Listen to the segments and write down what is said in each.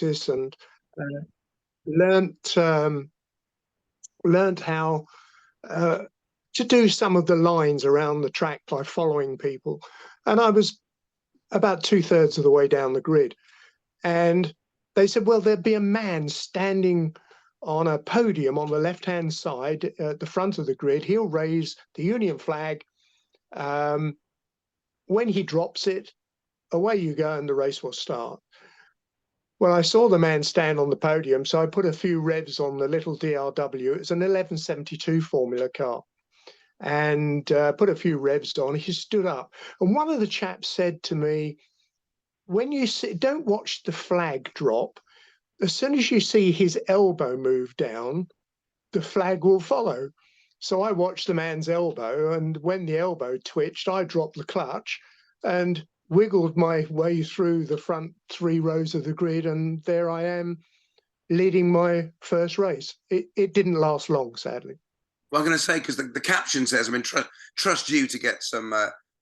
practice and learnt how to do some of the lines around the track by following people. And I was about 2/3 of the way down the grid. And they said, well, there'd be a man standing on a podium on the left-hand side at the front of the grid. He'll raise the Union flag. When he drops it, away you go and the race will start. Well, I saw the man stand on the podium, so I put a few revs on the little DRW. It's an 1172 Formula car. And put a few revs on. He stood up. And one of the chaps said to me, when you see, don't watch the flag drop. As soon as you see his elbow move down, the flag will follow. So I watched the man's elbow, and when the elbow twitched, I dropped the clutch and wiggled my way through the front 3 rows of the grid, and there I am leading my first race. It didn't last long, sadly. Well, I'm going to say, because the caption says, I mean, trust you to get some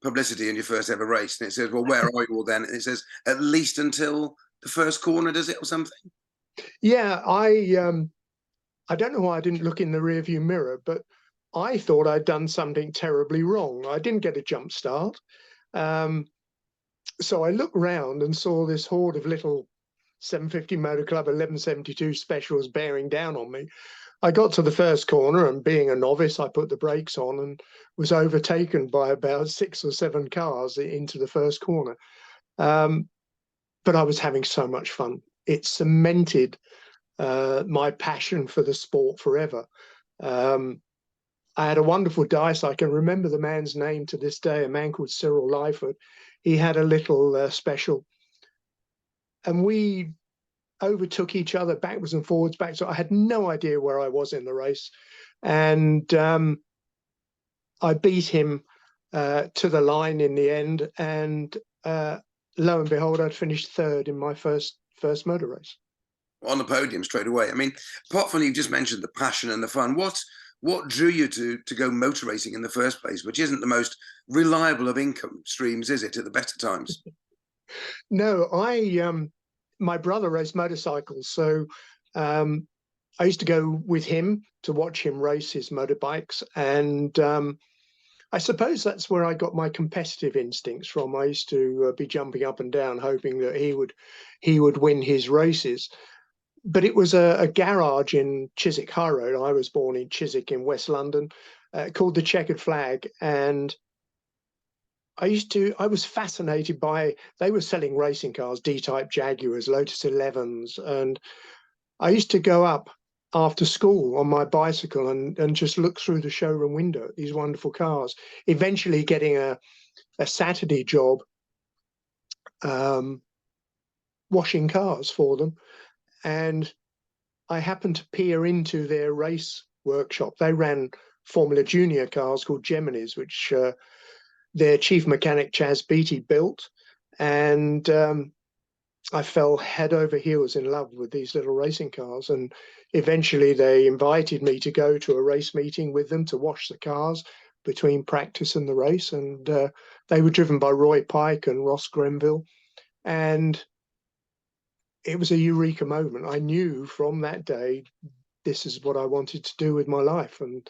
publicity in your first ever race. And it says, well, where are you all then? And it says, at least until the first corner, does it, or something? Yeah, I don't know why I didn't look in the rearview mirror, but I thought I'd done something terribly wrong. I didn't get a jump start. So I looked round and saw this horde of little 750 Motor Club 1172 specials bearing down on me. I got to the first corner, and being a novice, I put the brakes on and was overtaken by about 6 or 7 cars into the first corner. But I was having so much fun. It cemented my passion for the sport forever. I had a wonderful dice. I can remember the man's name to this day, a man called Cyril Lyford. He had a little special, and we overtook each other backwards and forwards. So I had no idea where I was in the race, and I beat him to the line in the end. And lo and behold, I'd finished 3rd in my first motor race. On the podium straight away. I mean, apart from you just mentioned the passion and the fun, what drew you to go motor racing in the first place, which isn't the most reliable of income streams, is it, at the better times? No, my brother raced motorcycles, so I used to go with him to watch him race his motorbikes, and I suppose that's where I got my competitive instincts from. I used to be jumping up and down, hoping that he would win his races. But it was a garage in Chiswick High Road. I was born in Chiswick in West London, called the Checkered Flag, and I was fascinated by, they were selling racing cars, D-type Jaguars, Lotus 11s, and I used to go up after school on my bicycle and just look through the showroom window at these wonderful cars, eventually getting a Saturday job washing cars for them. And I happened to peer into their race workshop. They ran Formula Junior cars called Geminis, which their chief mechanic, Chaz Beattie, built. And I fell head over heels in love with these little racing cars. And eventually they invited me to go to a race meeting with them to wash the cars between practice and the race. And they were driven by Roy Pike and Ross Grenville. And it was a eureka moment. I knew from that day, this is what I wanted to do with my life. And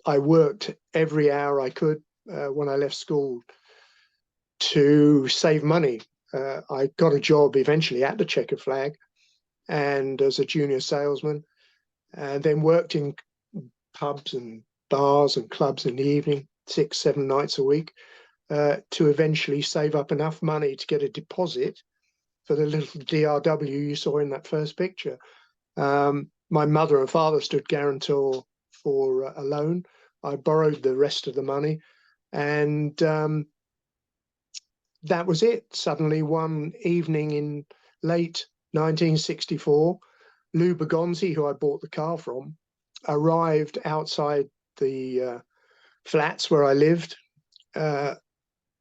I worked every hour I could when I left school to save money. I got a job eventually at the Checkered Flag and as a junior salesman, and then worked in pubs and bars and clubs in the evening, 6-7 nights a week, to eventually save up enough money to get a deposit for the little DRW you saw in that first picture. My mother and father stood guarantor for a loan. I borrowed the rest of the money, and that was it. Suddenly one evening in late 1964, Lou Bergonzi, who I bought the car from, arrived outside the flats where I lived,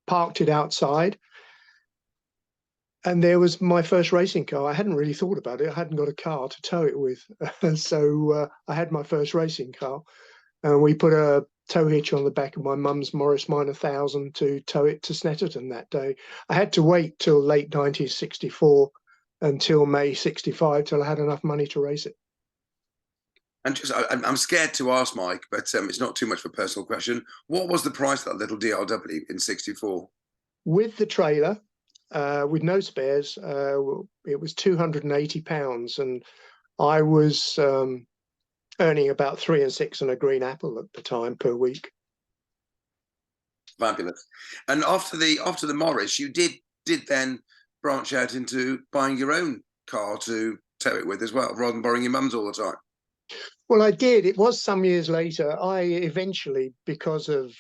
parked it outside, and there was my first racing car. I hadn't really thought about it. I hadn't got a car to tow it with. So I had my first racing car, and we put a tow hitch on the back of my mum's Morris Minor 1000 to tow it to Snetterton that day. I had to wait till late 1964 until May 65, till I had enough money to race it. And just, I'm scared to ask, Mike, but it's not too much of a personal question. What was the price of that little DRW in '64? With the trailer, with no spares, it was £280, and I was earning about 3 and 6 on a green apple at the time per week. Fabulous. And after the Morris, you did then branch out into buying your own car to tow it with as well, rather than borrowing your mum's all the time. Well, I did. It was some years later. I eventually, because of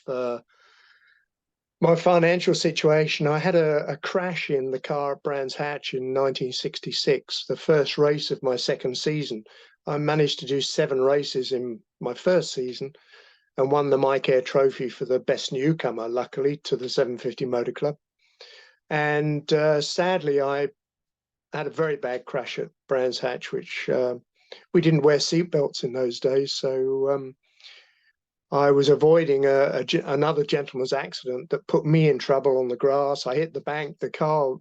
my financial situation, I had a crash in the car at Brands Hatch in 1966, the first race of my second season. I managed to do 7 races in my first season and won the Mike Air Trophy for the best newcomer, luckily, to the 750 Motor Club. And sadly, I had a very bad crash at Brands Hatch, which we didn't wear seatbelts in those days. So I was avoiding another gentleman's accident that put me in trouble on the grass. I hit the bank, the car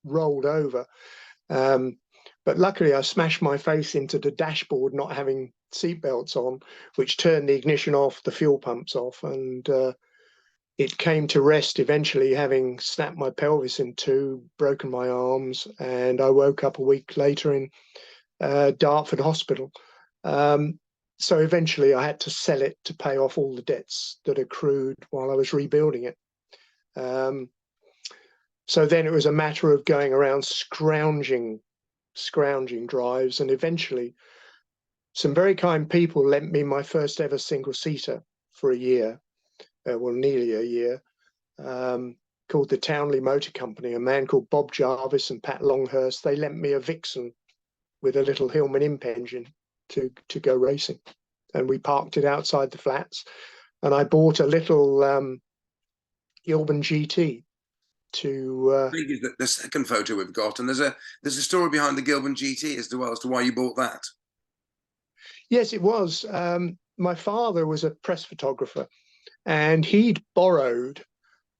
rolled over. But luckily, I smashed my face into the dashboard, not having seatbelts on, which turned the ignition off, the fuel pumps off, and it came to rest eventually, having snapped my pelvis in 2, broken my arms, and I woke up a week later in Dartford Hospital. So eventually I had to sell it to pay off all the debts that accrued while I was rebuilding it. So then it was a matter of going around scrounging drives, and eventually some very kind people lent me my first ever single-seater for a year, well, nearly a year, called the Townley Motor Company. A man called Bob Jarvis and Pat Longhurst, they lent me a Vixen with a little Hillman imp engine to go racing, and we parked it outside the flats, and I bought a little Gilburn GT to I think it's the second photo we've got, and there's a story behind the Gilburn GT as to why you bought that. Yes, it was. My father was a press photographer, and he'd borrowed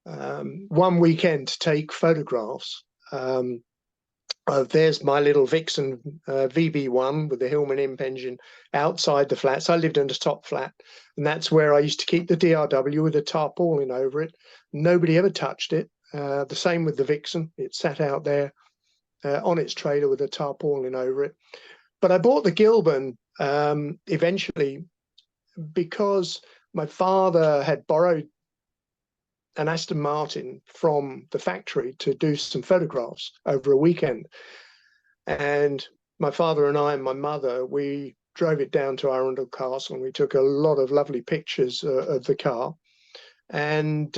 one weekend to take photographs. There's my little Vixen VB1 with the Hillman imp engine outside the flats. I lived in the top flat, and that's where I used to keep the DRW with a tarpaulin over it. Nobody ever touched it. The same with the Vixen. It sat out there on its trailer with a tarpaulin over it. But I bought the Gilburn eventually because my father had borrowed an Aston Martin from the factory to do some photographs over a weekend. And my father and I and my mother, we drove it down to Arundel Castle, and we took a lot of lovely pictures of the car. And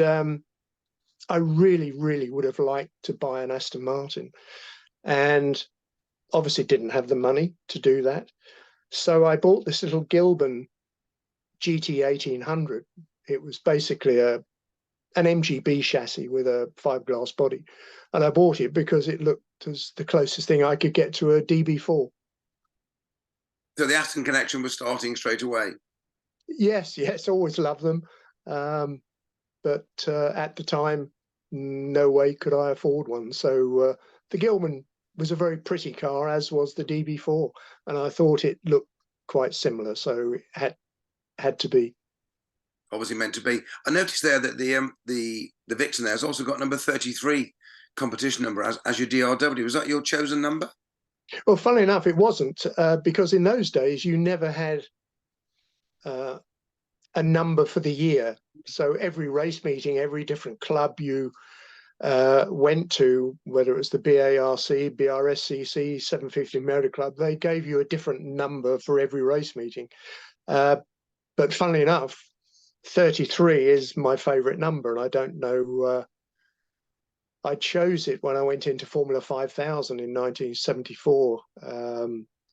I really, really would have liked to buy an Aston Martin, and obviously didn't have the money to do that. So I bought this little Gilburn GT 1800. It was basically an MGB chassis with a 5-glass body, and I bought it because it looked as the closest thing I could get to a DB4. So the Aston connection was starting straight away. Yes, always loved them, but at the time, no way could I afford one. So the Gilman was a very pretty car, as was the DB4, and I thought it looked quite similar, so it had to be. Obviously meant to be. I noticed there that the Vixen there has also got number 33 competition number as your DRW. Was that your chosen number? Well, funnily enough, it wasn't, because in those days you never had a number for the year. So every race meeting, every different club you went to, whether it was the BARC, BRSCC, 750 Motor Club, they gave you a different number for every race meeting. But funnily enough, 33 is my favorite number, and I don't know. I chose it when I went into Formula 5000 in 1974.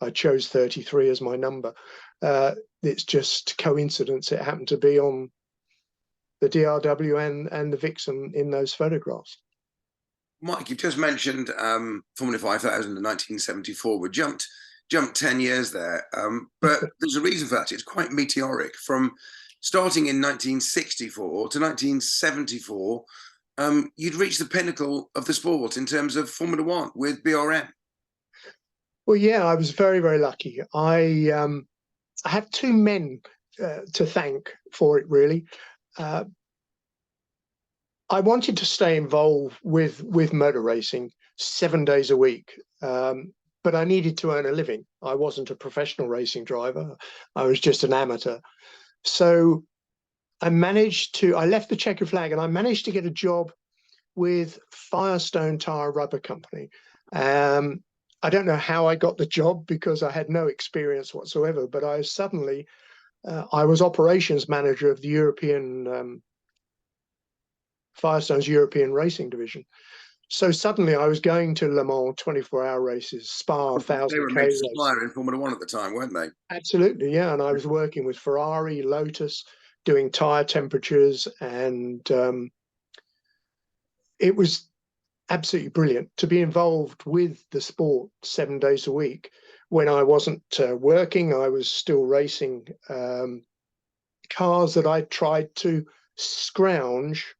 I chose 33 as my number. It's just coincidence. It happened to be on the DRW and the Vixen in those photographs. Mike, you've just mentioned Formula 5000 in 1974. We jumped 10 years there, but there's a reason for that. It's quite meteoric. From starting in 1964 to 1974, you'd reached the pinnacle of the sport in terms of Formula One with BRM. Well, yeah, I was very, very lucky. I have two men to thank for it, really. I wanted to stay involved with motor racing 7 days a week, but I needed to earn a living. I wasn't a professional racing driver. I was just an amateur. So I left the checkered flag and I managed to get a job with Firestone Tire Rubber Company. I don't know how I got the job because I had no experience whatsoever, but I was operations manager of the Firestone's European racing division. So suddenly I was going to Le Mans 24-hour races, Spa They were a 1000K major race. supplier in Formula One at the time, weren't they? Absolutely, yeah. And I was working with Ferrari, Lotus, doing tire temperatures, and it was absolutely brilliant to be involved with the sport 7 days a week. When I wasn't working, I was still racing cars that I tried to scrounge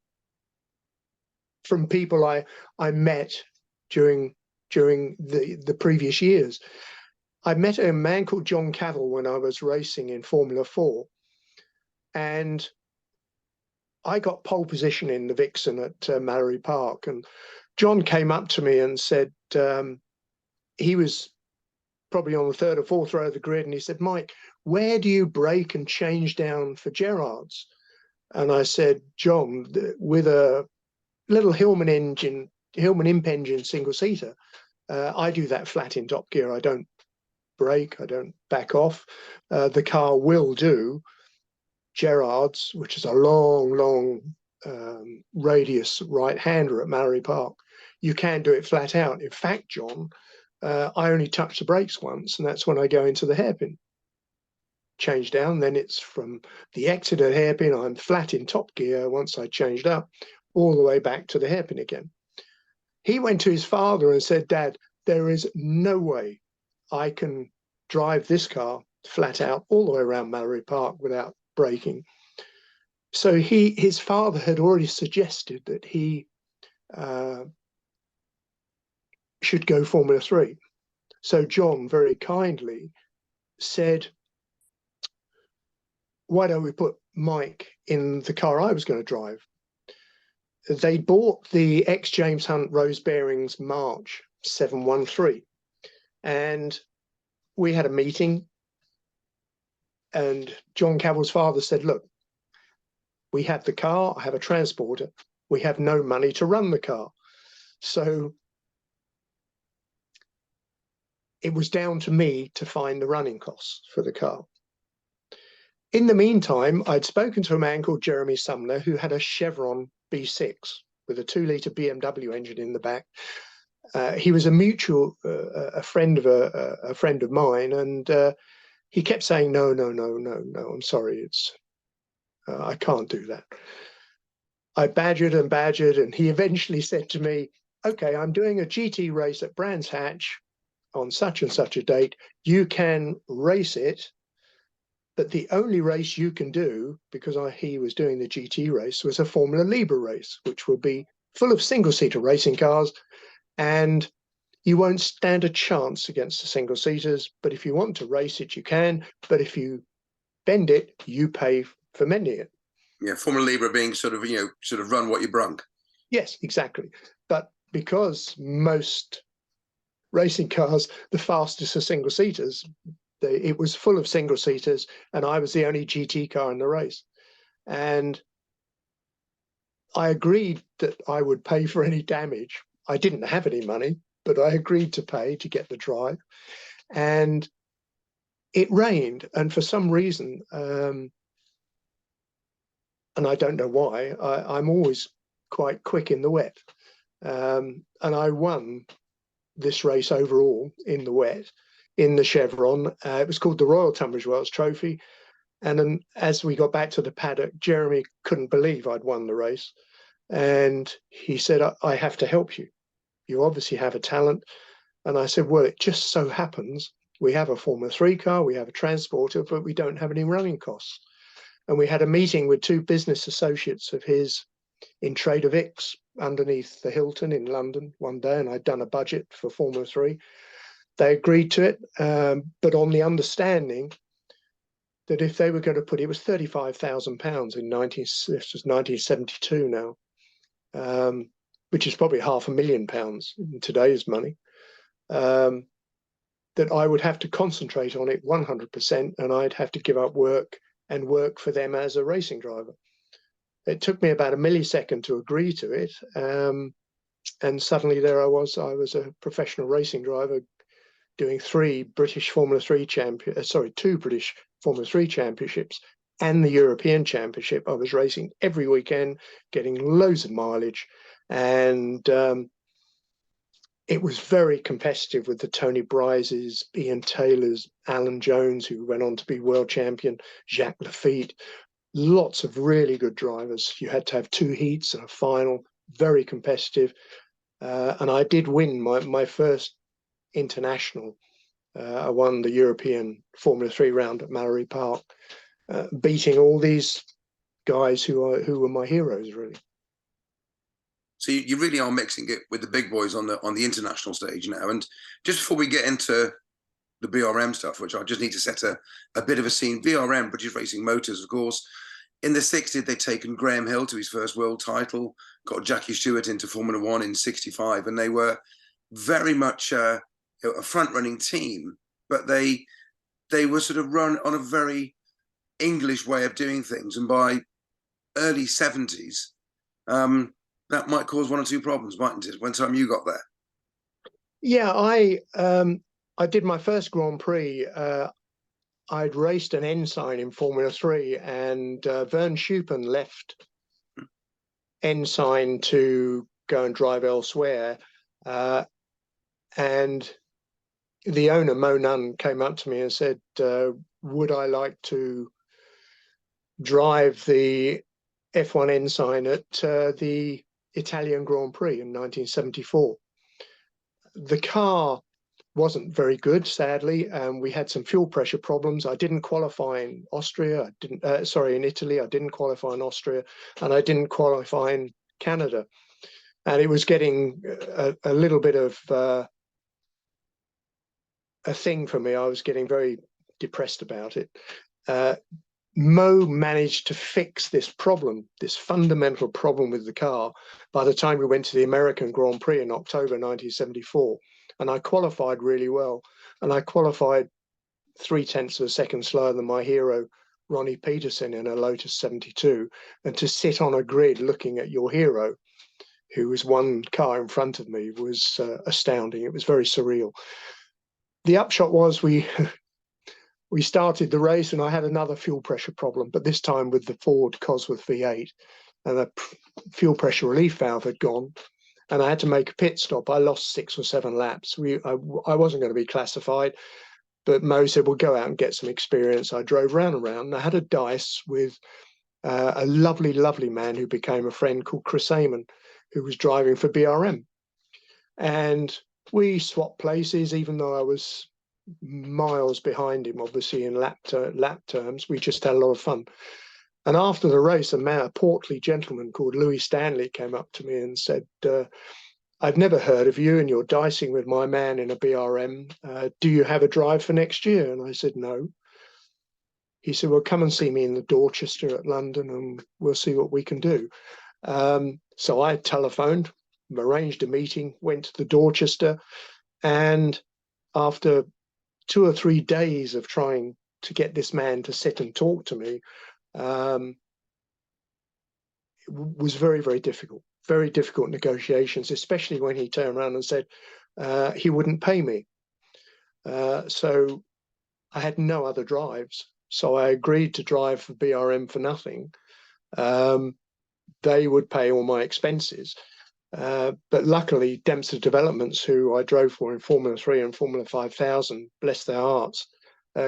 from people I met during the previous years. I met a man called John Cavell when I was racing in Formula 4, and I got pole position in the Vixen at Mallory Park, and John came up to me and said, he was probably on the third or fourth row of the grid, and he said, "Mike, where do you brake and change down for Gerrards?" And I said, "John, with a little Hillman imp engine single seater, I do that flat in top gear. I don't brake, I don't back off. The car will do Gerrards, which is a long radius right-hander at Mallory Park. You can do it flat out. In fact, John, I only touch the brakes once, and that's when I go into the hairpin. Change down, then it's from the exit of the hairpin, I'm flat in top gear once I changed up, all the way back to the hairpin again." He went to his father and said, "Dad, there is no way I can drive this car flat out all the way around Mallory Park without braking." So his father had already suggested that he should go Formula 3. So John very kindly said, "Why don't we put Mike in the car I was going to drive?" They bought the ex-James Hunt Rose Bearings March 713, and we had a meeting, and John Cavell's father said, "Look, we have the car, I have a transporter, we have no money to run the car." So it was down to me to find the running costs for the car. In the meantime, I'd spoken to a man called Jeremy Sumner who had a Chevron B6 with a 2-litre BMW engine in the back. He was a mutual, a friend of mine, and he kept saying, no, I'm sorry, I can't do that. I badgered and badgered, and he eventually said to me, "Okay, I'm doing a GT race at Brands Hatch on such and such a date. You can race it, but the only race you can do," because he was doing the GT race, was a Formula Libre race, which will be full of single-seater racing cars, and you won't stand a chance against the single-seaters. But if you want to race it, you can. But if you bend it, you pay for mending it. Yeah, Formula Libre being sort of run what you brunk. Yes, exactly. But because most racing cars, the fastest are single-seaters, it was full of single-seaters, and I was the only GT car in the race. And I agreed that I would pay for any damage. I didn't have any money, but I agreed to pay to get the drive. And it rained, and for some reason, and I don't know why, I'm always quite quick in the wet. And I won this race overall in the wet, in the Chevron. It was called the Royal Tunbridge Wells Trophy. And then as we got back to the paddock, Jeremy couldn't believe I'd won the race. And he said, "I have to help you. You obviously have a talent." And I said, "Well, it just so happens we have a Formula 3 car, we have a transporter, but we don't have any running costs." And we had a meeting with two business associates of his in Trader Vic's underneath the Hilton in London one day, and I'd done a budget for Formula 3. They agreed to it, but on the understanding that if they were going to put, it was £35,000 in 1972 now, which is probably £500,000 in today's money, that I would have to concentrate on it 100%, and I'd have to give up work and work for them as a racing driver. It took me about a millisecond to agree to it, and suddenly there I was a professional racing driver doing two British Formula 3 championships and the European Championship. I was racing every weekend, getting loads of mileage, and it was very competitive with the Tony Bryces, Ian Taylors, Alan Jones, who went on to be world champion, Jacques Lafitte. Lots of really good drivers. You had to have 2 heats and a final, very competitive. And I did win my first international. I won the European Formula 3 round at Mallory Park, beating all these guys who were my heroes, really. So you really are mixing it with the big boys on the international stage now. And just before we get into the BRM stuff, which I just need to set a bit of a scene. BRM, British Racing Motors, of course. In the 60s, they'd taken Graham Hill to his first world title, got Jackie Stewart into Formula 1 in 65, and they were very much a front-running team, but they were sort of run on a very English way of doing things. And by early 70s, that might cause 1 or 2 problems, mightn't it, when time you got there? Yeah, I did my first Grand Prix. I'd raced an Ensign in Formula 3, and Vern Schuppen left Ensign to go and drive elsewhere. And the owner, Mo Nunn, came up to me and said, would I like to drive the F1 Ensign at the Italian Grand Prix in 1974? The car wasn't very good, sadly, and we had some fuel pressure problems. I didn't qualify in Austria. In Italy. I didn't qualify in Austria, and I didn't qualify in Canada. And it was getting a little bit of a thing for me. I was getting very depressed about it. Mo managed to fix this problem, this fundamental problem with the car, by the time we went to the American Grand Prix in October 1974. And I qualified really well. And I qualified 0.3 of a second slower than my hero, Ronnie Peterson, in a Lotus 72. And to sit on a grid looking at your hero, who was 1 car in front of me, was astounding. It was very surreal. The upshot was we started the race, and I had another fuel pressure problem, but this time with the Ford Cosworth V8, and the fuel pressure relief valve had gone, and I had to make a pit stop. I lost 6 or 7 laps. I wasn't going to be classified, but Mo said, "We'll go out and get some experience." I drove round and round, and I had a dice with a lovely, lovely man who became a friend called Chris Amon, who was driving for BRM. And we swapped places, even though I was miles behind him, obviously, in lap terms. We just had a lot of fun. And after the race, a portly gentleman called Louis Stanley came up to me and said, "I've never heard of you, and you're dicing with my man in a BRM. Do you have a drive for next year?" And I said, "No." He said, "Well, come and see me in the Dorchester at London, and we'll see what we can do." So I telephoned, arranged a meeting, went to the Dorchester, and after 2 or 3 days of trying to get this man to sit and talk to me, it was very, very difficult. Very difficult negotiations, especially when he turned around and said he wouldn't pay me. So I had no other drives. So I agreed to drive for BRM for nothing. They would pay all my expenses. But luckily, Dempster Developments, who I drove for in Formula 3 and Formula 5000, bless their hearts,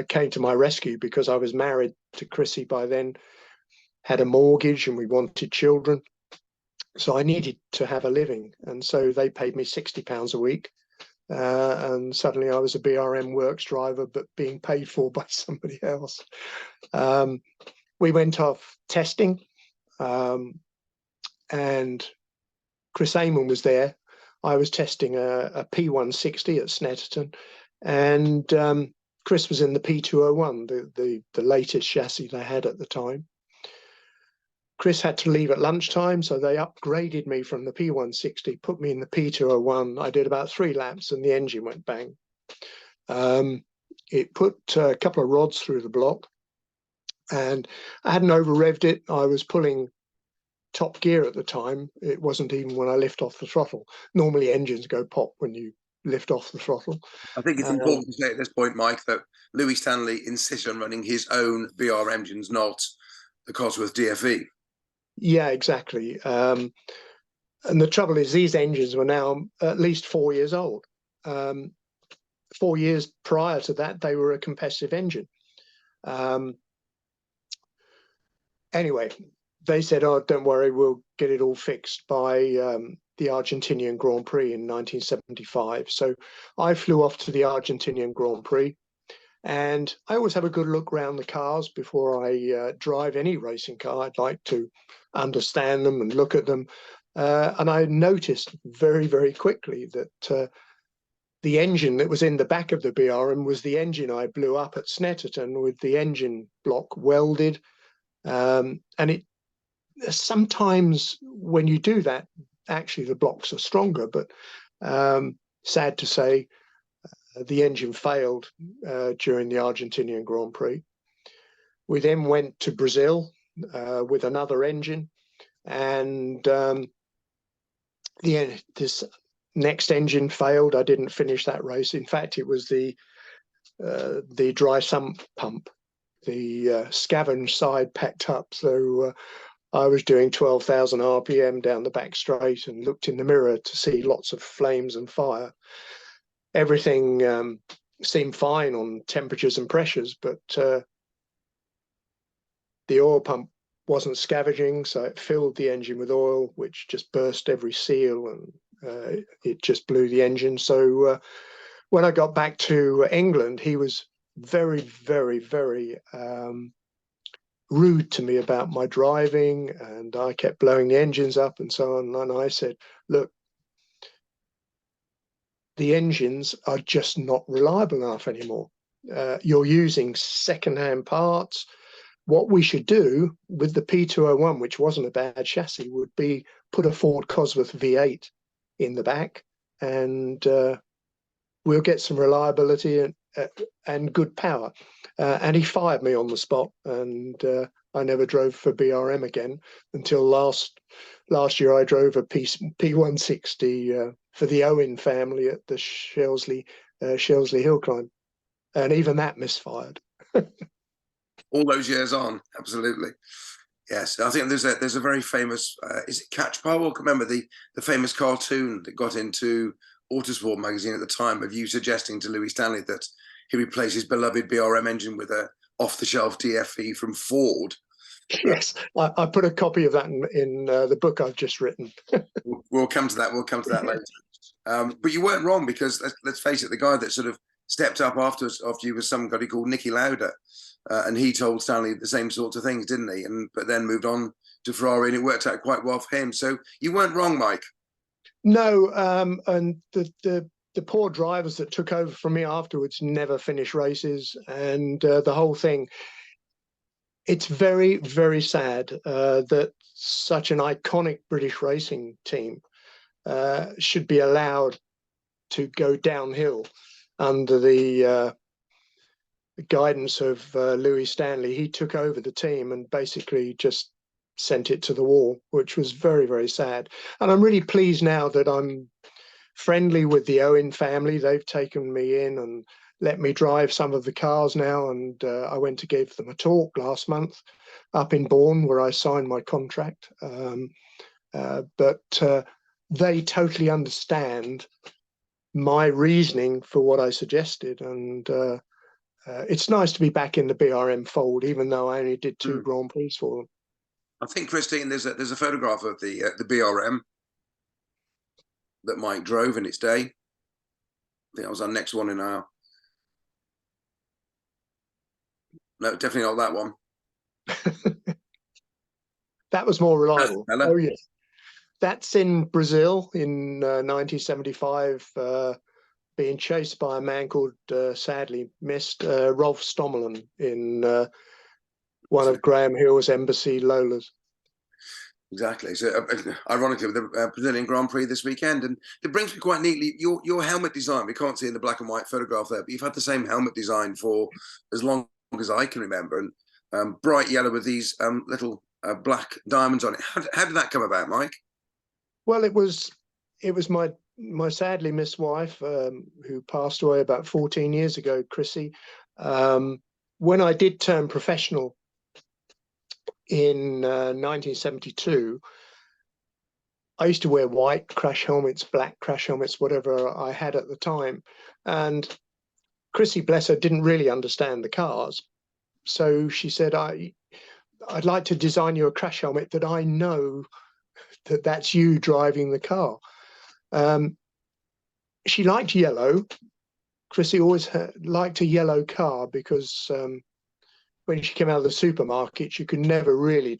came to my rescue, because I was married to Chrissy by then, had a mortgage, and we wanted children. So I needed to have a living. And so they paid me £60 a week. And suddenly I was a BRM works driver, but being paid for by somebody else. We went off testing, and Chris Amon was there. I was testing a P160 at Snetterton, and Chris was in the P201, the latest chassis they had at the time. Chris had to leave at lunchtime, so they upgraded me from the P160, put me in the P201. I did about 3 laps and the engine went bang. It put a couple of rods through the block, and I hadn't over-revved it. I was pulling top gear at the time. It wasn't even when I lift off the throttle. Normally engines go pop when you lift off the throttle. I think it's important to say at this point, Mike, that Louis Stanley insisted on running his own BR engines, not the Cosworth DFE. Yeah, exactly. And the trouble is, these engines were now at least 4 years old. 4 years prior to that, they were a competitive engine. Anyway, they said, "Oh, don't worry, we'll get it all fixed by the Argentinian Grand Prix in 1975." So I flew off to the Argentinian Grand Prix, and I always have a good look around the cars before I drive any racing car. I'd like to understand them and look at them. And I noticed very, very quickly that the engine that was in the back of the BRM was the engine I blew up at Snetterton with the engine block welded. And it sometimes when you do that, actually the blocks are stronger, but sad to say, the engine failed during the Argentinian Grand Prix. We then went to Brazil with another engine, and this next engine failed. I didn't finish that race. In fact, it was the dry sump pump, the scavenge side packed up. So I was doing 12,000 RPM down the back straight and looked in the mirror to see lots of flames and fire. Everything seemed fine on temperatures and pressures, but the oil pump wasn't scavenging, so it filled the engine with oil, which just burst every seal, and it just blew the engine. So when I got back to England, he was very, very, very rude to me about my driving, and I kept blowing the engines up and so on. And I said, "Look, the engines are just not reliable enough anymore. You're using second-hand parts. What we should do with the P201, which wasn't a bad chassis, would be put a Ford Cosworth V8 in the back, and we'll get some reliability and good power." And he fired me on the spot, and I never drove for BRM again until last year. I drove a P160 for the Owen family at the Shelsley Hill Climb, and even that misfired. All those years on, absolutely. Yes, I think there's a very famous, is it Catch Powell? Remember the famous cartoon that got into Autosport magazine at the time of you suggesting to Louis Stanley that he replaced his beloved BRM engine with a off-the-shelf DFE from Ford. Yes, I put a copy of that in the book I've just written. We'll come to that. We'll come to that later. But you weren't wrong, because let's face it, the guy that sort of stepped up after you was somebody called Nicky Lauda, and he told Stanley the same sorts of things, didn't he? But then moved on to Ferrari, and it worked out quite well for him. So you weren't wrong, Mike. No, and the poor drivers that took over from me afterwards never finished races, and the whole thing. It's very, very sad that such an iconic British racing team should be allowed to go downhill under the guidance of Louis Stanley. He took over the team and basically just sent it to the wall, which was very, very sad. And I'm really pleased now that I'm friendly with the Owen family. They've taken me in and let me drive some of the cars now, and I went to give them a talk last month up in Bourne, where I signed my contract. But they totally understand my reasoning for what I suggested, and it's nice to be back in the BRM fold, even though I only did 2 Grand Prix for them. I think, Christine, there's a photograph of the BRM that Mike drove in its day. I think that was our next one in our. No, definitely not that one. That was more reliable. Oh, yes. That's in Brazil in 1975. being chased by a man called, sadly missed, Rolf Stommelen in one of Graham Hill's Embassy Lolas. Exactly. So, ironically, with the Brazilian Grand Prix this weekend, and it brings me quite neatly your helmet design. We can't see in the black and white photograph there, but you've had the same helmet design for as long as I can remember, and bright yellow with these little black diamonds on it. How did that come about, Mike? Well, it was my sadly missed wife, who passed away about 14 years ago, Chrissy. When I did turn professional in 1972, I used to wear white crash helmets, black crash helmets, whatever I had at the time. And Chrissy, bless her, didn't really understand the cars. So she said, I'd like to design you a crash helmet that I know that's you driving the car. She liked yellow. Chrissy always liked a yellow car because when she came out of the supermarket, you could never really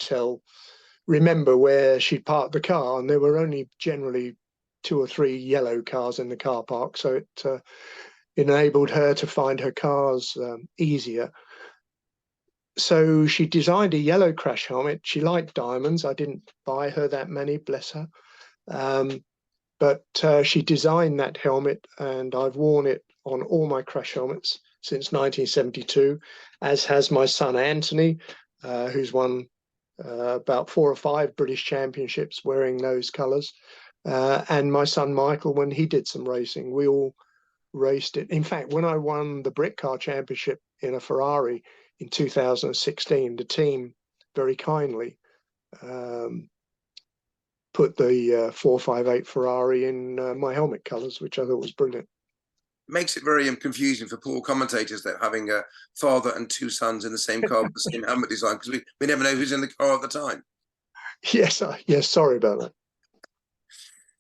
remember where she'd parked the car, and there were only generally 2 or 3 yellow cars in the car park, so it enabled her to find her cars easier. So she designed a yellow crash helmet. She liked diamonds. I didn't buy her that many, bless her. But she designed that helmet, and I've worn it on all my crash helmets since 1972, as has my son Anthony, who's won about 4 or 5 British championships wearing those colours. And my son Michael, when he did some racing, we all raced it. In fact, when I won the Brit Car Championship in a Ferrari in 2016, the team very kindly put the 458 Ferrari in my helmet colours, which I thought was brilliant. Makes it very confusing for poor commentators that having a father and 2 sons in the same car with the same helmet design, because we never know who's in the car at the time. Yes, sorry about that.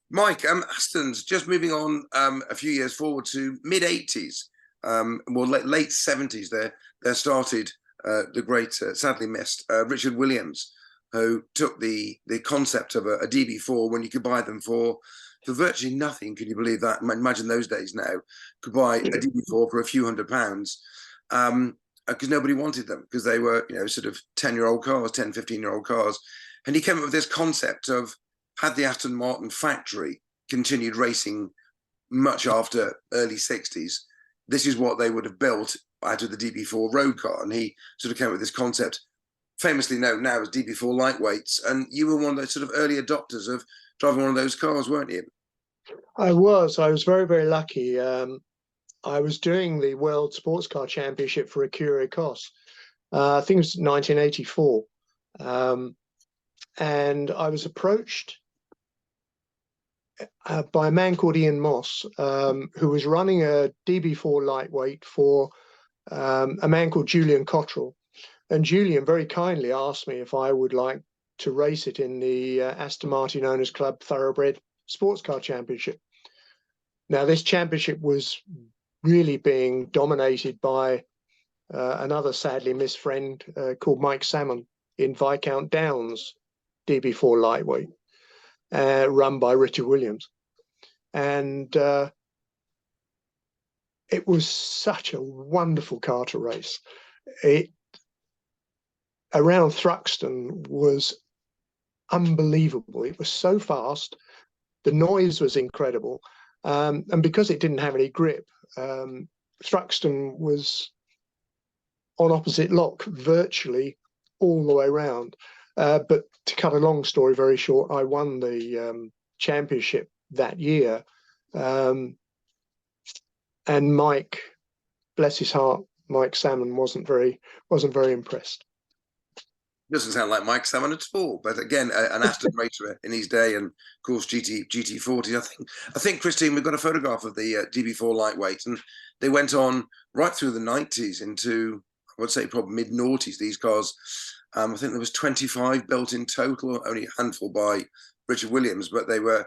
Mike, Aston's just moving on a few years forward to mid-80s, late 70s. There started the great, sadly missed, Richard Williams, who took the concept of a DB4 when you could buy them for virtually nothing. Can you believe that? Imagine those days now. Could buy a DB4 for a few £100s because nobody wanted them because they were, sort of 10-year-old cars, 10, 15-year-old cars. And he came up with this concept of, had the Aston Martin factory continued racing much after early 60s, this is what they would have built out of the DB4 road car. And he sort of came up with this concept, famously known now as DB4 lightweights. And you were one of those sort of early adopters of driving one of those cars, weren't you? I was very, very lucky. I was doing the World Sports Car Championship for Acura Cos. I think it was 1984. And I was approached by a man called Ian Moss, who was running a DB4 lightweight for a man called Julian Cottrell. And Julian very kindly asked me if I would like to race it in the Aston Martin Owners Club Thoroughbred Sports Car Championship. Now, this championship was really being dominated by another sadly missed friend called Mike Salmon in Viscount Downs DB4 lightweight, run by Richard Williams. And it was such a wonderful car to race. Around Thruxton was unbelievable. It was so fast. The noise was incredible. And because it didn't have any grip, Thruxton was on opposite lock virtually all the way around. But to cut a long story very short, I won the championship that year. And Mike, bless his heart, Mike Salmon wasn't very impressed. Doesn't sound like Mike Salmon at all, but again, an Aston racer in his day, and of course GT40. I think Christine, we've got a photograph of the DB4 lightweight, and they went on right through the 90s into, I would say, probably mid-noughties. These cars, I think there was 25 built in total, only a handful by Richard Williams, but they were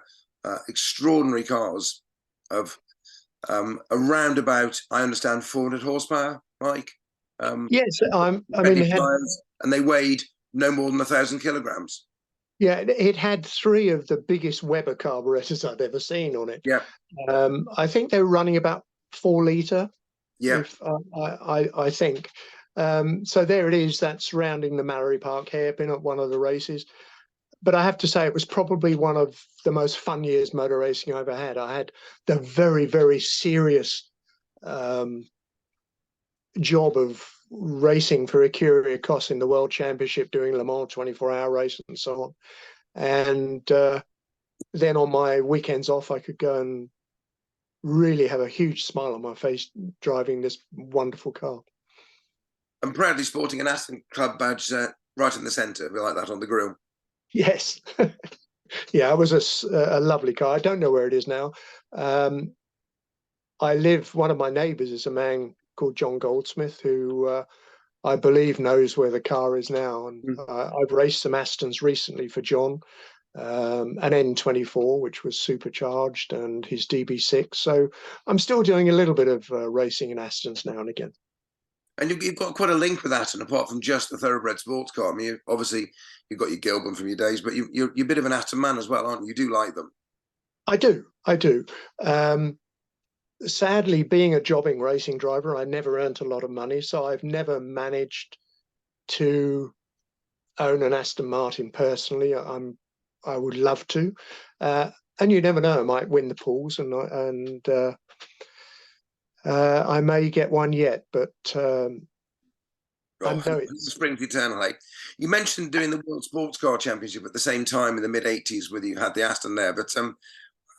extraordinary cars of around about, I understand, 400 horsepower, Mike. Yes, I mean, and they weighed no more than 1,000 kilograms. Yeah, it had three of the biggest Weber carburetors I'd ever seen on it. Yeah, I think they were running about 4 litre, yeah. if I think. So there it is. That's rounding the Mallory Park hairpin at one of the races. But I have to say, it was probably one of the most fun years motor racing I ever had. I had the very, very serious job of racing for Acuria Cos in the World Championship, doing Le Mans 24-hour race and so on. And then on my weekends off, I could go and really have a huge smile on my face driving this wonderful car. I'm proudly sporting an Aston Club badge right in the centre, like that on the grille. Yes. Yeah, it was a lovely car. I don't know where it is now. One of my neighbours is a man called John Goldsmith, who I believe knows where the car is now. And I've raced some Astons recently for John, an N24, which was supercharged, and his DB6. So I'm still doing a little bit of racing in Astons now and again. And you've got quite a link with Aston, apart from just the thoroughbred sports car. I mean, obviously, you've got your Gilbert from your days, but you're a bit of an Aston man as well, aren't you? You do like them. I do. Sadly, being a jobbing racing driver, I never earned a lot of money, so I've never managed to own an Aston Martin personally. I would love to, and you never know, I might win the pools, and I may get one yet, but I know it's springs eternal. Hey, you mentioned doing the World Sports Car Championship at the same time in the mid-80s, whether you had the Aston there, but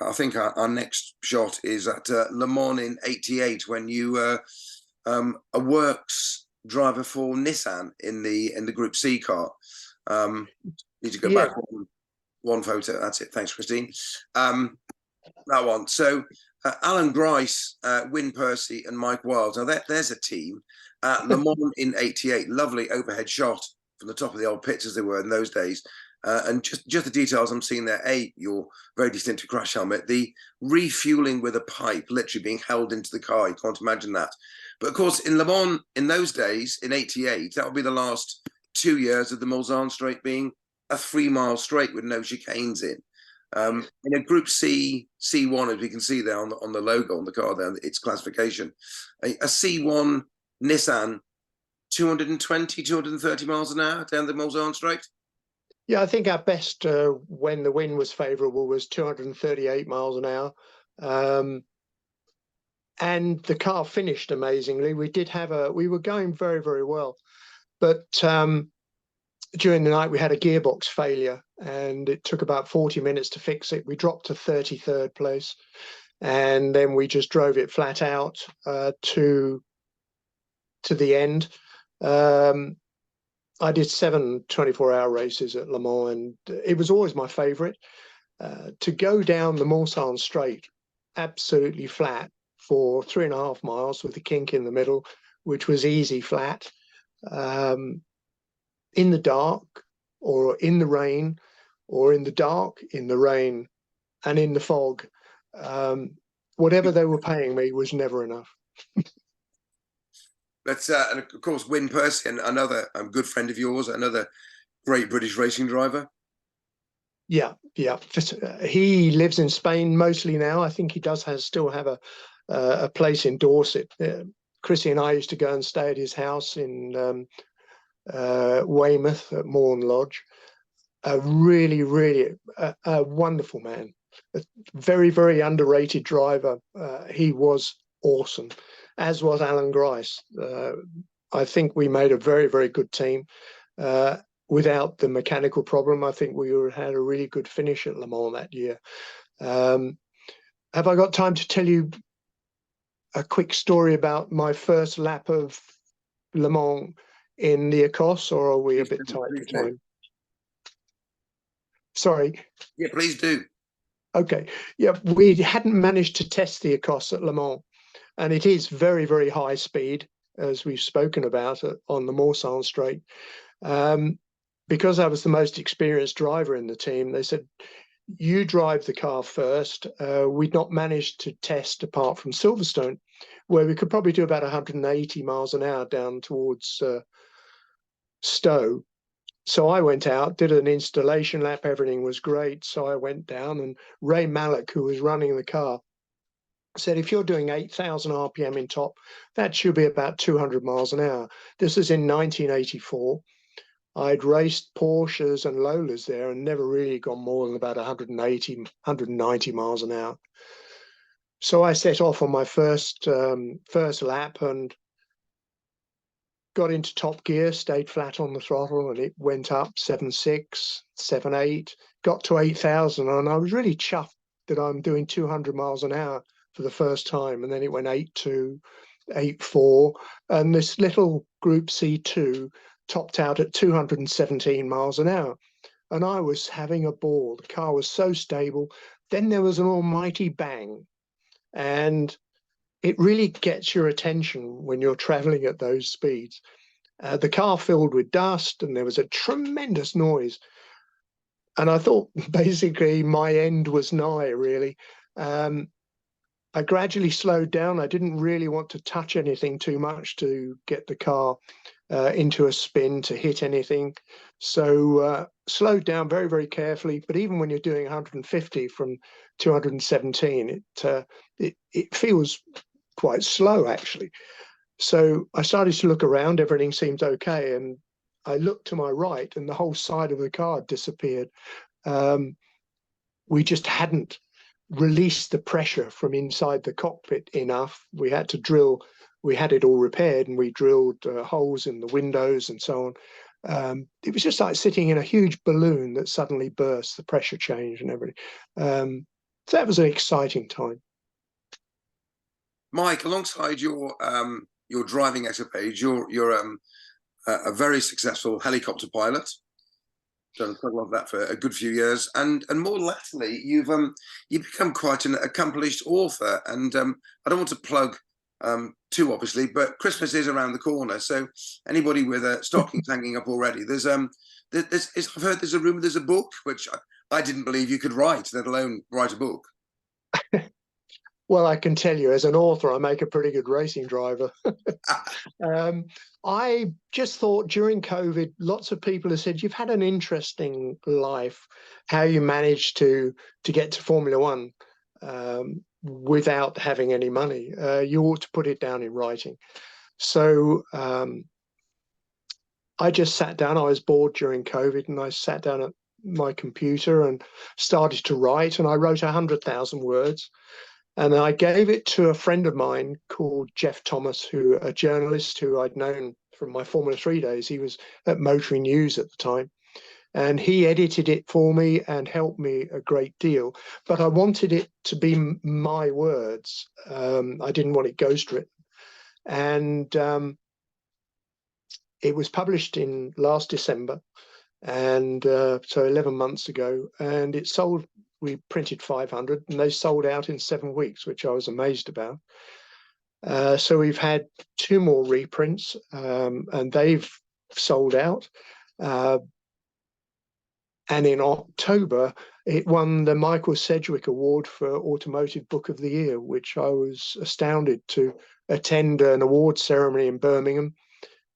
I think our next shot is at Le Mans in '88 when you were a works driver for Nissan in the Group C car. Need to go back one photo. That's it. Thanks, Christine. That one. So Alan Grice, Wyn Percy, and Mike Wild. Now there's a team. Le Mans in '88. Lovely overhead shot from the top of the old pits as they were in those days. And just the details I'm seeing there. Your very distinctive crash helmet, the refueling with a pipe literally being held into the car. You can't imagine that. But of course, in Le Mans in those days, in '88, that would be the last 2 years of the Mulsanne Straight being a 3-mile straight with no chicanes in. In a Group C, C1, as we can see there on the logo on the car there, its classification, a C1 Nissan, 220, 230 miles an hour down the Mulsanne Straight. Yeah, I think our best when the wind was favourable was 238 miles an hour. And the car finished amazingly. We were going very, very well. But during the night, we had a gearbox failure, and it took about 40 minutes to fix it. We dropped to 33rd place, and then we just drove it flat out to the end. I did 7 24-hour races at Le Mans, and it was always my favourite. To go down the Mulsanne Straight absolutely flat for 3.5 miles with a kink in the middle, which was easy flat, in the dark or in the rain, or in the dark, in the rain, and in the fog. Whatever they were paying me was never enough. That's and of course, Wyn Percy, another good friend of yours, another great British racing driver. Yeah. He lives in Spain mostly now. I think he does still have a place in Dorset. Chrissy and I used to go and stay at his house in Weymouth at Morn Lodge. A really, really a wonderful man. A very, very underrated driver. He was awesome, as was Alan Grice. I think we made a very, very good team. Without the mechanical problem, I think we had a really good finish at Le Mans that year. Have I got time to tell you a quick story about my first lap of Le Mans in the Ecos, or are we a bit tight for time? Sorry. Yeah, please do. Okay. Yeah, we hadn't managed to test the Ecos at Le Mans, and it is very, very high speed, as we've spoken about on the Mulsanne Straight. Because I was the most experienced driver in the team, they said, you drive the car first. We'd not managed to test apart from Silverstone, where we could probably do about 180 miles an hour down towards Stowe. So I went out, did an installation lap, everything was great. So I went down, and Ray Mallock, who was running the car, said, if you're doing 8,000 RPM in top, that should be about 200 miles an hour. This was in 1984. I'd raced Porsches and Lolas there and never really gone more than about 180, 190 miles an hour. So I set off on my first lap and got into top gear, stayed flat on the throttle, and it went up 7.6, 7.8, got to 8,000. And I was really chuffed that I'm doing 200 miles an hour for the first time. And then it went 8.2, 8.4. And this little Group C2 topped out at 217 miles an hour. And I was having a ball. The car was so stable. Then there was an almighty bang. And it really gets your attention when you're traveling at those speeds. The car filled with dust and there was a tremendous noise. And I thought basically my end was nigh, really. I gradually slowed down. I didn't really want to touch anything too much to get the car into a spin, to hit anything. So slowed down very, very carefully. But even when you're doing 150 from 217, it feels quite slow, actually. So I started to look around. Everything seemed okay. And I looked to my right and the whole side of the car disappeared. We just hadn't released the pressure from inside the cockpit enough. We had to drill. We had it all repaired and we drilled holes in the windows and so on. It was just like sitting in a huge balloon that suddenly burst, the pressure change and everything. So that was an exciting time. Mike, alongside your driving escapades, you're a very successful helicopter pilot. Done quite a lot of that for a good few years, and more latterly, you've become quite an accomplished author. And I don't want to plug too obviously, but Christmas is around the corner. So anybody with stockings hanging up already, I've heard there's a rumor there's a book which I didn't believe you could write, let alone write a book. Well, I can tell you, as an author, I make a pretty good racing driver. I just thought during COVID, lots of people have said, you've had an interesting life, how you managed to get to Formula One without having any money. You ought to put it down in writing. So I just sat down. I was bored during COVID and I sat down at my computer and started to write, and I wrote 100,000 words. And I gave it to a friend of mine called Jeff Thomas, a journalist who I'd known from my Formula 3 days. He was at Motoring News at the time. And he edited it for me and helped me a great deal. But I wanted it to be my words. I didn't want it ghostwritten. And it was published in last December. And so 11 months ago. And it sold. We printed 500 and they sold out in 7 weeks, which I was amazed about. So we've had 2 more reprints and they've sold out. And in October, it won the Michael Sedgwick Award for Automotive Book of the Year, which I was astounded to attend an award ceremony in Birmingham.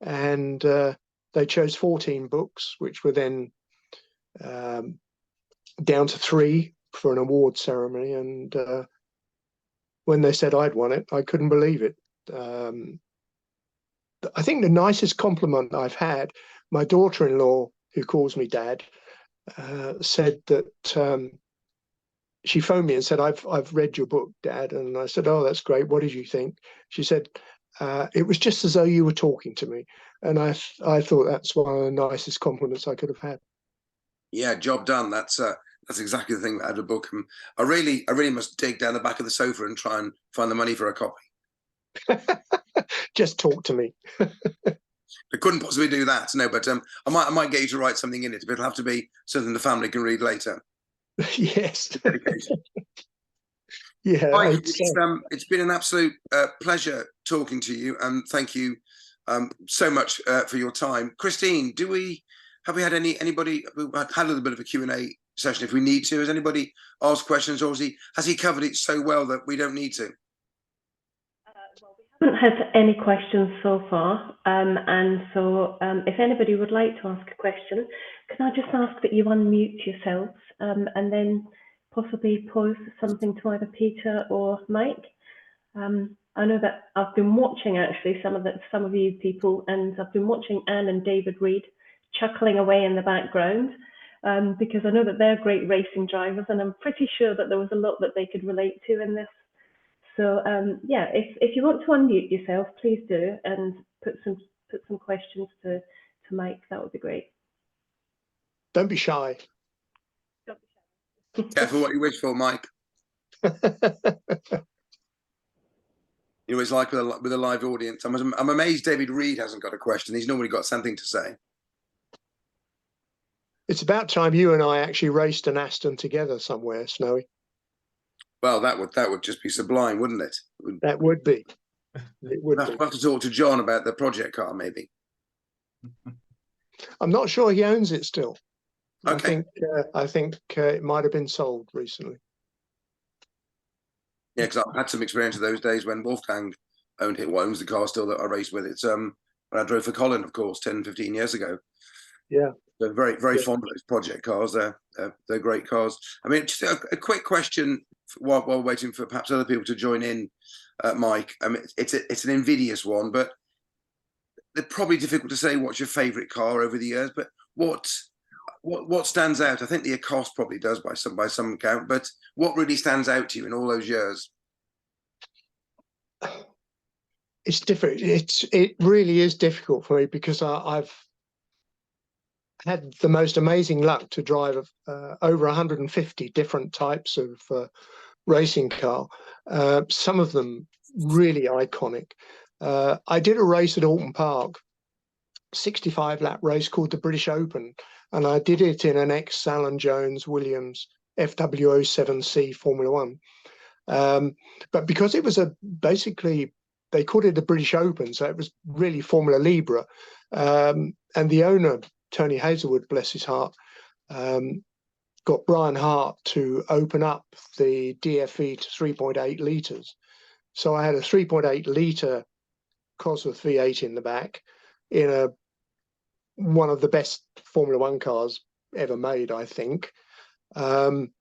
And they chose 14 books, which were then down to 3 for an award ceremony. And when they said I'd won it, I couldn't believe it. I think the nicest compliment I've had, my daughter-in-law, who calls me Dad, said that she phoned me and said, I've read your book, Dad. And I said, oh, that's great. What did you think? She said, it was just as though you were talking to me. And I thought that's one of the nicest compliments I could have had. Yeah, job done. That's exactly the thing that I had a book. And I really must dig down the back of the sofa and try and find the money for a copy. Just talk to me. I couldn't possibly do that, no. But I might get you to write something in it, but it'll have to be something the family can read later. Yes. Yeah. Mike, it's been an absolute pleasure talking to you, and thank you so much for your time. Christine, have we had anybody who had a little bit of a Q&A session if we need to? Has anybody asked questions, or has he covered it so well that we don't need to? Well, we have haven't had any questions so far, and so if anybody would like to ask a question, can I just ask that you unmute yourselves and then possibly pose something to either Peter or Mike? I know that I've been watching actually some of you people, and I've been watching Anne and David Reed chuckling away in the background because I know that they're great racing drivers, and I'm pretty sure that there was a lot that they could relate to in this. So yeah, if you want to unmute yourself, please do, and put some questions to Mike. That would be great. Don't be shy. Careful what you wish for, Mike. You know, it's like with a live audience. I'm amazed David Reed hasn't got a question. He's normally got something to say. It's about time you and I actually raced an Aston together somewhere, Snowy. Well, that would just be sublime, wouldn't it? That would be. It would be. We'll have to talk to John about the project car, maybe. I'm not sure he owns it still. Okay. I think it might have been sold recently. Yeah, because I've had some experience of those days when Wolfgang owned it. Well, owns the car still that I raced with. It's when I drove for Colin, of course, 10, 15 years ago. Yeah. They're very fond of those project cars. They're great cars. I mean, just a quick question while waiting for perhaps other people to join in, Mike. I mean, it's an invidious one, but they're probably difficult to say what's your favourite car over the years. But what stands out? I think the Acos probably does by some count. But what really stands out to you in all those years? It's different. It really is difficult for me because I've had the most amazing luck to drive over 150 different types of racing car. Some of them really iconic. I did a race at Alton Park, 65-lap race called the British Open, and I did it in an ex-Alan Jones Williams FW07C Formula One. But because it was basically, they called it the British Open, so it was really Formula Libre. And the owner, Tony Hazelwood, bless his heart, got Brian Hart to open up the DFE to 3.8 litres. So I had a 3.8 litre Cosworth V8 in the back in one of the best Formula One cars ever made, I think. And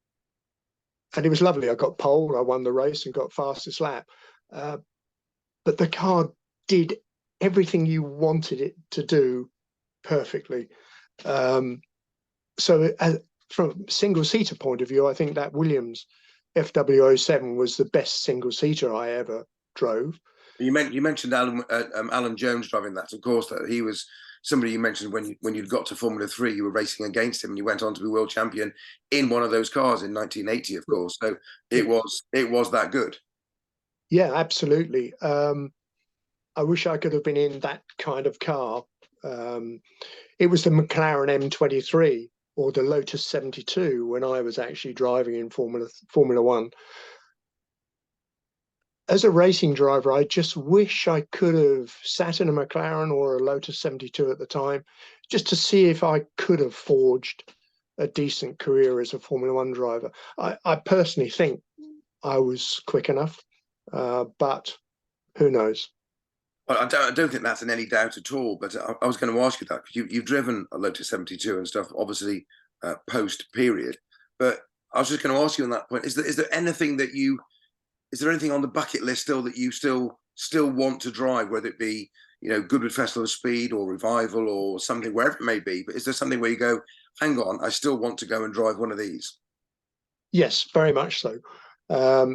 it was lovely. I got pole, I won the race and got fastest lap. But the car did everything you wanted it to do perfectly. So from a single-seater point of view, I think that Williams FW07 was the best single-seater I ever drove. You mentioned Alan Jones driving that. Of course, that he was somebody you mentioned when you got to Formula 3, you were racing against him, and you went on to be world champion in one of those cars in 1980, of course. So it was that good. Yeah, absolutely. I wish I could have been in that kind of car. It was the McLaren M23 or the Lotus 72 when I was actually driving in Formula One. As a racing driver, I just wish I could have sat in a McLaren or a Lotus 72 at the time, just to see if I could have forged a decent career as a Formula One driver. I personally think I was quick enough, but who knows? Well, I don't think that's in any doubt at all. But I was going to ask you that, because you've driven a Lotus 72 and stuff, obviously post period. But I was just going to ask you on that point: is there anything that is there anything on the bucket list still that you still want to drive, whether it be, you know, Goodwood Festival of Speed or Revival or something, wherever it may be? But is there something where you go, hang on, I still want to go and drive one of these? Yes, very much so.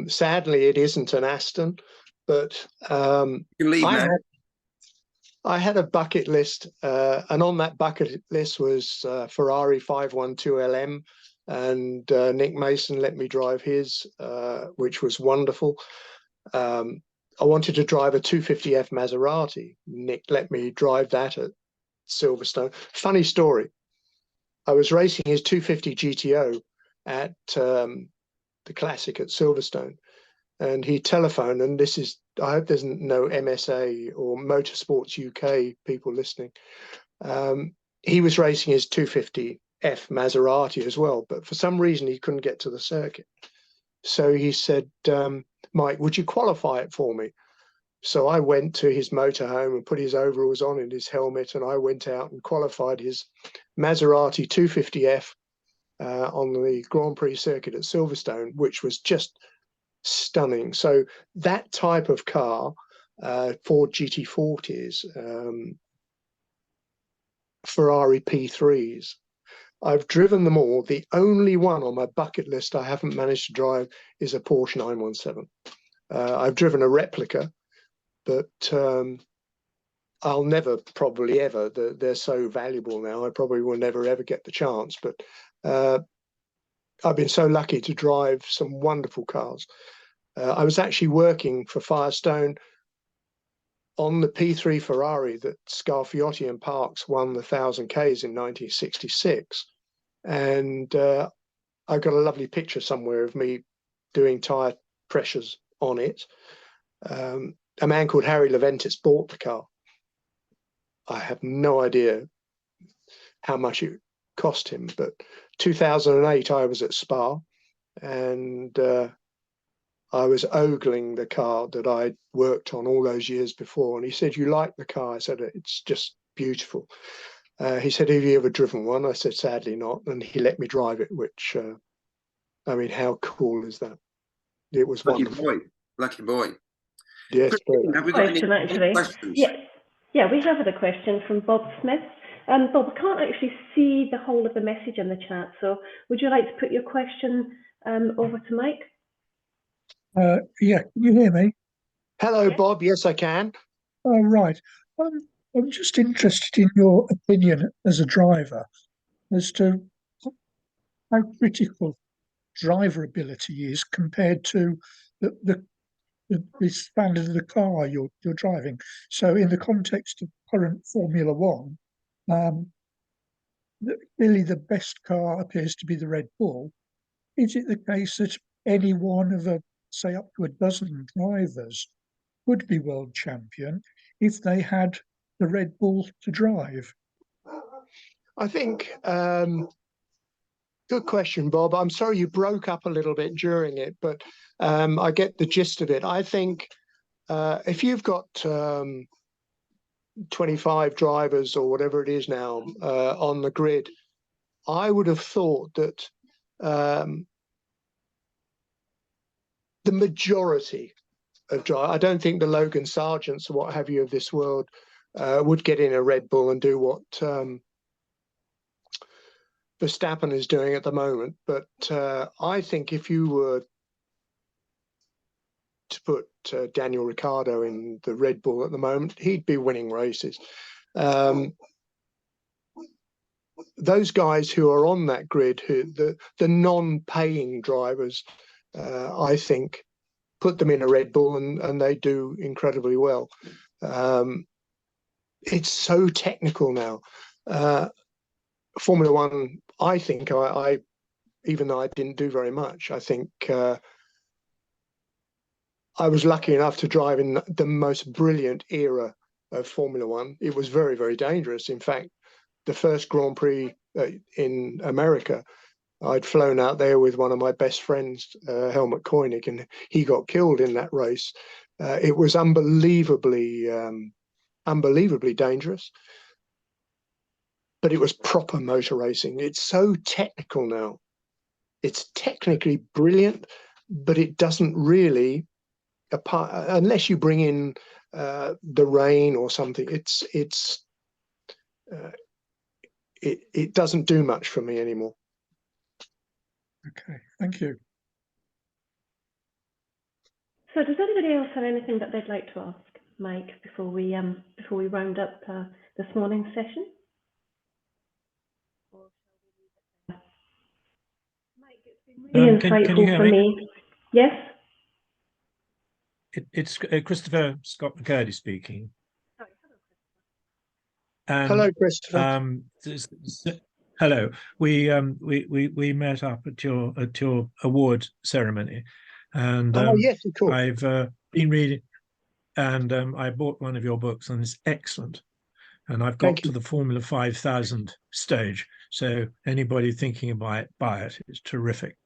Sadly, it isn't an Aston, but you can leave now. I had a bucket list, and on that bucket list was Ferrari 512 LM, and Nick Mason let me drive his, which was wonderful. I wanted to drive a 250F Maserati. Nick let me drive that at Silverstone. Funny story. I was racing his 250 GTO at the Classic at Silverstone, and he telephoned, and this is, I hope there's no MSA or Motorsports UK people listening. He was racing his 250F Maserati as well, but for some reason he couldn't get to the circuit. So he said, Mike, would you qualify it for me? So I went to his motorhome and put his overalls on and his helmet, and I went out and qualified his Maserati 250F on the Grand Prix circuit at Silverstone, which was just stunning. So that type of car, Ford GT40s, Ferrari P3s, I've driven them all. The only one on my bucket list I haven't managed to drive is a Porsche 917. I've driven a replica, but I'll never, probably ever, they're so valuable now, I probably will never ever get the chance. But I've been so lucky to drive some wonderful cars. I was actually working for Firestone on the P3 Ferrari that Scarfiotti and Parks won the 1000 Ks in 1966. And I've got a lovely picture somewhere of me doing tyre pressures on it. A man called Harry Leventis bought the car. I have no idea how much it cost him, but 2008 I was at Spa, and I was ogling the car that I'd worked on all those years before. And he said, "You like the car?" I said, "It's just beautiful." He said, "Have you ever driven one?" I said, "Sadly not." And he let me drive it, which, I mean, how cool is that? It was Lucky wonderful. boy. Lucky boy. Yes. Have we got any Question, actually. questions? Yeah, we have a question from Bob Smith. Bob, I can't actually see the whole of the message in the chat, so would you like to put your question over to Mike? Yeah, can you hear me? Hello, Bob. Yes, I can. Oh, right. I'm just interested in your opinion as a driver as to how critical driver ability is compared to the standard of the car you're driving. So in the context of current Formula One, clearly the best car appears to be the Red Bull. Is it the case that any one of say up to a dozen drivers would be world champion if they had the Red Bull to drive? I think, good question, Bob. I'm sorry you broke up a little bit during it, but I get the gist of it. I think if you've got 25 drivers or whatever it is now on the grid, I would have thought that the majority of drivers, I don't think the Logan Sargents or what have you of this world would get in a Red Bull and do what Verstappen is doing at the moment. But I think if you were to put Daniel Ricciardo in the Red Bull at the moment, he'd be winning races. Those guys who are on that grid, the non-paying drivers, I think, put them in a Red Bull and they do incredibly well. It's so technical now. Formula One, I think, I even though I didn't do very much, I think I was lucky enough to drive in the most brilliant era of Formula One. It was very, very dangerous. In fact, the first Grand Prix in America, I'd flown out there with one of my best friends, Helmut Koenig, and he got killed in that race. It was unbelievably dangerous, but it was proper motor racing. It's so technical now. It's technically brilliant, but it doesn't really, unless you bring in the rain or something, it doesn't do much for me anymore. Okay, thank you. So does anybody else have anything that they'd like to ask Mike before we round up this morning's session? Mike, it's been really insightful for me. Yes? It's Christopher Scott McCurdy speaking. Hello, Christopher. Hello. We met up at your award ceremony, and yes, of course. I've been reading, and I bought one of your books, and it's excellent. And I've got to the Formula 5000 stage, so anybody thinking about it, buy it. It's terrific.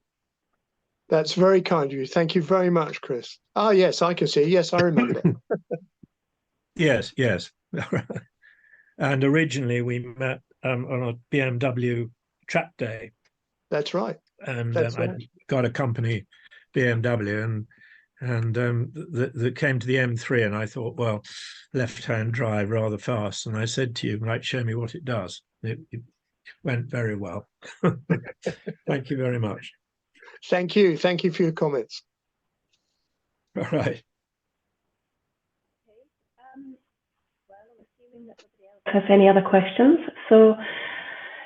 That's very kind of you. Thank you very much, Chris. Ah, yes, I can see. Yes, I remember. Yes, yes. And originally we met on a BMW track day. That's right. And That's I right. got a company BMW, and that came to the M3, and I thought, well, left-hand drive, rather fast. And I said to you, right, show me what it does. It went very well. Thank you very much. Thank you. Thank you for your comments. All right. Well, I'm assuming that nobody else has any other questions. So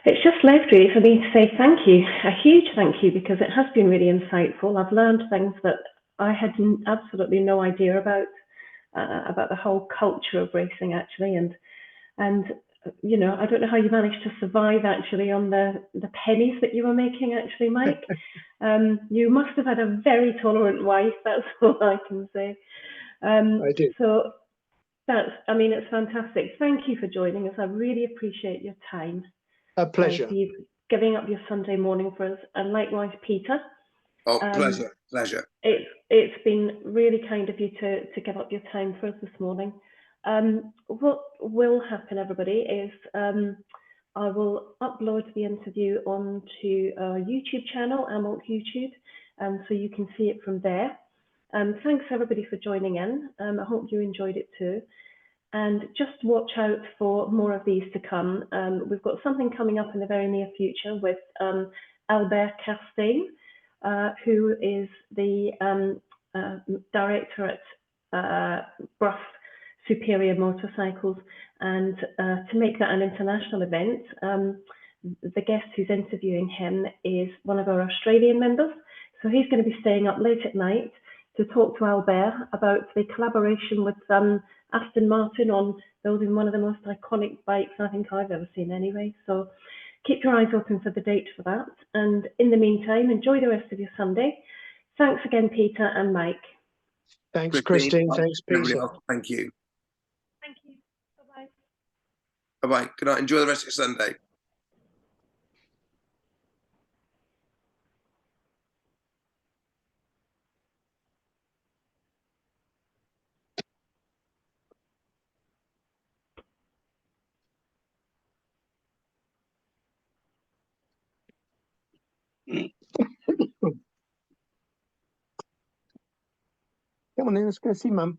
it's just left really for me to say thank you, a huge thank you, because it has been really insightful. I've learned things that I had absolutely no idea about the whole culture of racing actually, and you know, I don't know how you managed to survive actually on the pennies that you were making actually, Mike. You must have had a very tolerant wife, that's all I can say. I did. So that's, I mean, it's fantastic. Thank you for joining us. I really appreciate your time. A pleasure. For you giving up your Sunday morning for us, and likewise, Peter. Oh, pleasure, pleasure. It's been really kind of you to give up your time for us this morning. What will happen, everybody, is I will upload the interview onto our YouTube channel, AMOLC YouTube, so you can see it from there. Thanks everybody for joining in. I hope you enjoyed it too. And just watch out for more of these to come. We've got something coming up in the very near future with Albert Castaigne, who is the director at Bruff Superior Motorcycles. And to make that an international event, the guest who's interviewing him is one of our Australian members. So he's going to be staying up late at night to talk to Albert about the collaboration with Aston Martin on building one of the most iconic bikes I think I've ever seen anyway. So keep your eyes open for the date for that. And in the meantime, enjoy the rest of your Sunday. Thanks again, Peter and Mike. Thanks, Christine. Thanks, Peter. Thank you. Thank you. Bye-bye. Bye-bye. Good night. Enjoy the rest of your Sunday. Come on then, let's go see Mum.